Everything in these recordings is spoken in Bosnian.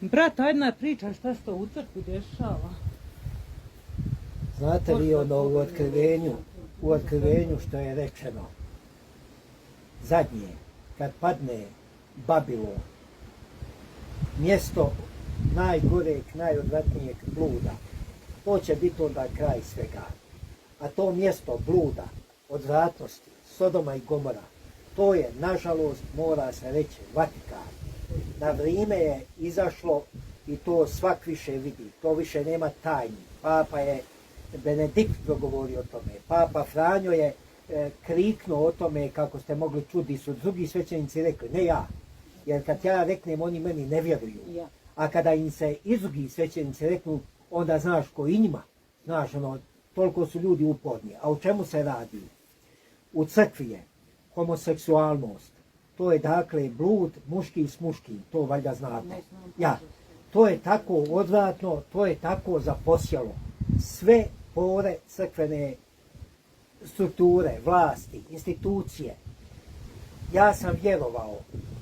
Brat, ajde nam priča šta se to u crkvi dešava. Znate li ono u otkrivenju što je rečeno? Zadnje, kad padne Babilon, mjesto najgoreg, najodvratnijeg bluda, to će biti onda kraj svega. A to mjesto bluda, odvratnosti, Sodoma i Gomora, to je, nažalost, mora se reći, Vatikan. Na vrijeme je izašlo i to svak više vidi, to više nema tajni. Papa je Benedikt progovorio o tome, Papa Franjo je kriknuo o tome, kako ste mogli čuti, su drugi svećenici rekli, ne ja, jer kad ja reknem, oni meni ne vjeruju. A kada im se i drugi svećenici reknu, onda znaš ko i njima, znaš ono, toliko su ljudi uporni. A o čemu se radi? U crkvi je homoseksualnost, to je dakle blud muški s muškim, to valjda znate. To je tako odvratno, to je tako zaposjelo sve pore crkvene strukture, vlasti, institucije. Ja sam vjerovao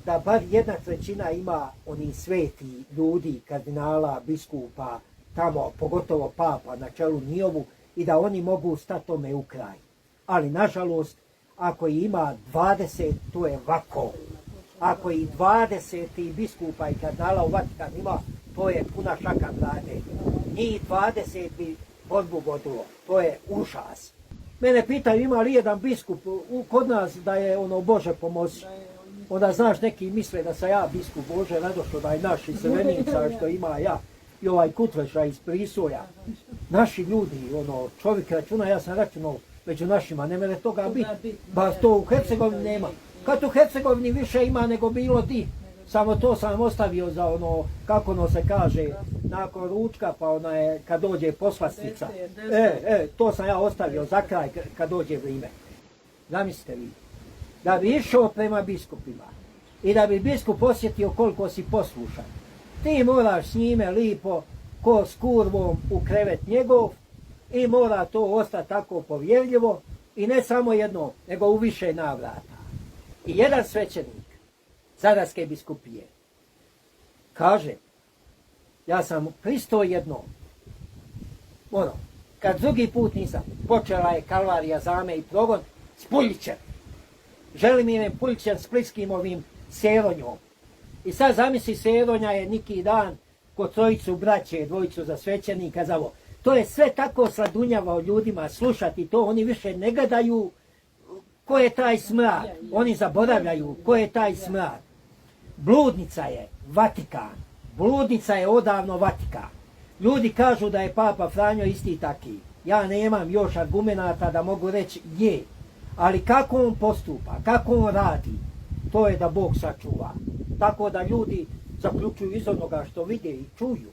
da bar 1/3 ima oni sveti ljudi, kardinala, biskupa, tamo pogotovo papa na čelu njihovu i da oni mogu stati tome u kraj. Ali nažalost, ako ima 20, to je vako. Ako i 20 biskupa i kardinala u Vatikan ima, to je puna šaka brade. Njih 20 bi borbu vodilo. To je užas. Mene pitaju ima li jedan biskup kod nas da je ono Bože pomozi. Onda znaš, neki misle da sam ja biskup Bože Radošo, da je naš iz Srevenica što ima ja i ovaj Kutleša iz Prisolja. Naši ljudi, ono, čovjek računa, ja sam računao među našima, ne mene toga biti. Ba to u Hercegovini nema. Kad u Hercegovini više ima nego bilo di. Samo to sam ostavio za ono, kako ono se kaže, nakon ručka, pa ona je, kad dođe poslastica. To sam ja ostavio za kraj kad dođe vrijeme. Zamislite vi, da bi išao prema biskupima i da bi biskup osjetio koliko si poslušan, ti moraš s njime lipo, ko s kurvom u krevet njegov i mora to ostati tako povjerljivo i ne samo jedno, nego u više navrata. I jedan svećenik Zadarske biskupije kaže, ja sam pristao jednom, ono, kad drugi put nisam, počela je kalvarija za me i progon s Puljićem. Želimirim Puljićem s Splitskim ovim Seronjom. I sad zamisli, Seronja je neki dan kod trojicu braće, dvojicu za svećenika za ovo. To je sve tako sladunjavao ljudima slušati to, oni više ne gledaju ko je taj smrad, oni zaboravljaju ko je taj smrad. Bludnica je Vatikan, bludnica je odavno Vatikan. Ljudi kažu da je Papa Franjo isti taki. Ja nemam još argumenata da mogu reći je, ali kako on postupa, kako on radi, to je da Bog sačuva. Tako da ljudi zaključuju iz onoga što vide i čuju.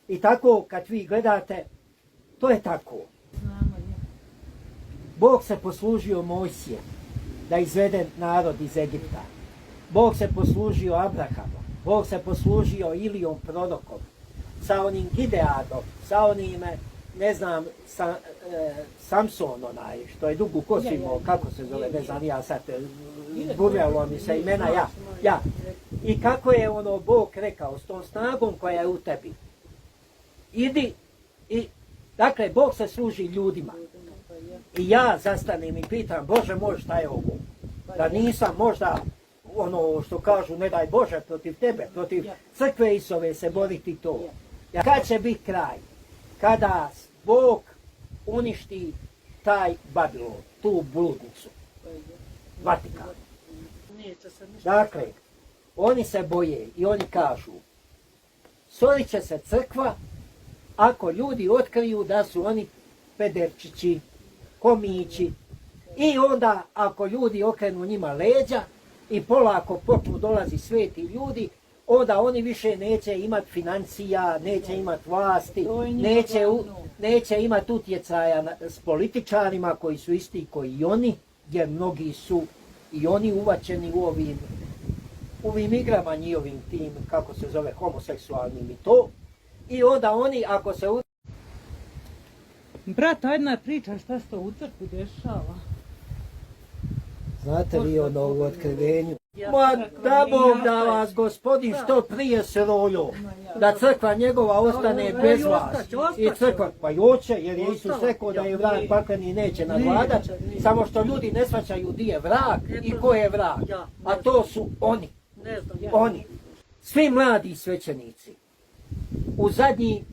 I tako kad vi gledate, to je tako. Bog se poslužio Mojsijem da izvede narod iz Egipta. Bog se poslužio Abrahamom. Bog se poslužio Ilijom prorokom. Sa onim Gideadom, sa onim, ne znam, Samson onaj, što je dugu kosu imao, kako se zove, ne znam, ja sad, gurjalo mi se imena, ja. I kako je ono Bog rekao, s tom snagom koja je u tebi, idi i, dakle, Bog se služi ljudima. I ja zastanem i pitam, Bože moj, šta je ovo? Da nisam možda, ono što kažu, ne daj Bože, protiv tebe, protiv crkve Isove se boriti to. Kad će biti kraj? Kada Bog uništi taj Babilon, tu bludnicu, Vatikan. Dakle, oni se boje i oni kažu, stvorit će se crkva ako ljudi otkriju da su oni pederčići, komići, i onda ako ljudi okrenu njima leđa i polako počnu dolazi sveti ljudi, onda oni više neće imati financija, neće imati vlasti, neće imati utjecaja s političarima koji su isti koji i oni, jer mnogi su i oni uvaćeni u ovim igrama njihovim tim, kako se zove, homoseksualnim i to. I onda oni, ako se... Brat, ajde nam priča šta se to u crkvi dešava. Znate vi ono u otkrivenju? Ma da Bog da vas gospodin što prije srolju, da crkva njegova ostane bez vas. I crkva, pa i oće, jer je Isus rekao da je vrag pakleni neće nadvladat, samo što ljudi ne shvaćaju di je vrag i ko je vrag. A to su oni. Oni. Svi mladi svećenici. U zadnji,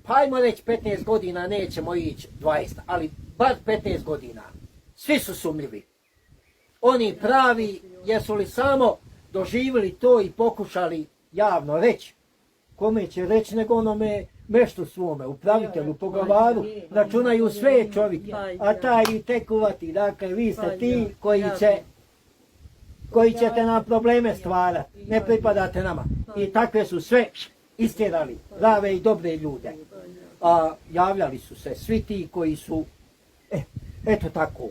pa ajmo reći 15 godina, nećemo ići 20, ali bar 15 godina. Svi su sumljivi. Oni pravi, jesu li samo doživjeli to i pokušali javno reći. Kome će reći nego onome meštu svome, upravitelju, poglavaru, računaju sve čovjek, a taj i tekuvati. Dakle, vi ste ti koji ćete nam probleme stvarati, ne pripadate nama. I takve su sve istjerali, prave i dobre ljude. A javljali su se svi ti koji su, eto tako,